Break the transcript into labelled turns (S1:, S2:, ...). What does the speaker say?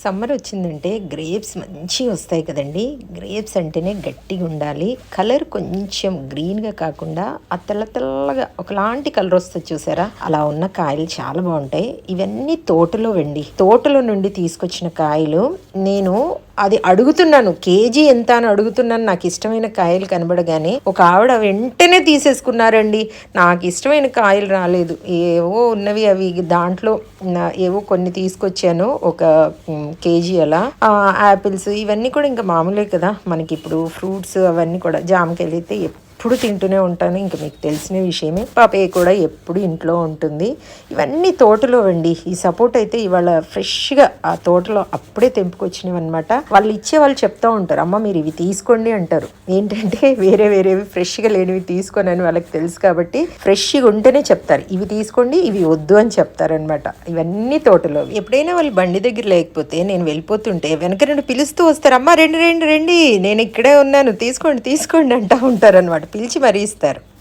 S1: Summer వచ్చిందంటే grapes మంచిగా వస్తాయి కదండి. గ్రేప్స్ అంటేనే గట్టిగా ఉండాలి. కలర్ కొంచెం గ్రీన్గా కాకుండా ఆ తెల్ల తెల్లగా ఒకలాంటి కలర్ వస్తుంది చూసారా, అలా ఉన్న కాయలు చాలా బాగుంటాయి. ఇవన్నీ తోటలో వెండి, తోటలో నుండి తీసుకొచ్చిన కాయలు. నేను అది అడుగుతున్నాను, కేజీ ఎంత అని అడుగుతున్నాను. నాకు ఇష్టమైన కాయలు కనబడగానే ఒక ఆవిడ వెంటనే తీసేసుకున్నారండి. నాకు ఇష్టమైన కాయలు రాలేదు, ఏవో ఉన్నవి అవి దాంట్లో ఏవో కొన్ని తీసుకొచ్చాను, ఒక కేజీ అలా. యాపిల్స్ ఇవన్నీ కూడా ఇంకా మామూలే కదా మనకి. ఇప్పుడు ఫ్రూట్స్ అవన్నీ కూడా, జామకాయలు అయితే ఎప్పుడు తింటూనే ఉంటాను, ఇంకా మీకు తెలిసిన విషయమే. పాపయ్య కూడా ఎప్పుడు ఇంట్లో ఉంటుంది. ఇవన్నీ తోటలో అండి. ఈ సపోర్ట్ అయితే ఇవాళ ఫ్రెష్గా ఆ తోటలో అప్పుడే తెంపుకొచ్చినవి అనమాట. వాళ్ళు ఇచ్చే చెప్తూ ఉంటారు, అమ్మ మీరు ఇవి తీసుకోండి అంటారు. ఏంటంటే వేరేవి ఫ్రెష్గా లేనివి తీసుకోనని వాళ్ళకి తెలుసు కాబట్టి ఫ్రెష్గా ఉంటేనే చెప్తారు, ఇవి తీసుకోండి ఇవి వద్దు అని చెప్తారనమాట. ఇవన్నీ తోటలో. ఎప్పుడైనా వాళ్ళు బండి దగ్గర లేకపోతే నేను వెళ్ళిపోతుంటే వెనక నుండి పిలుస్తూ వస్తారు, అమ్మ రండి రండి రండి నేను ఇక్కడే ఉన్నాను, తీసుకోండి తీసుకోండి అంటూ ఉంటారనమాట. పిలిచి మరీ ఇస్తారు.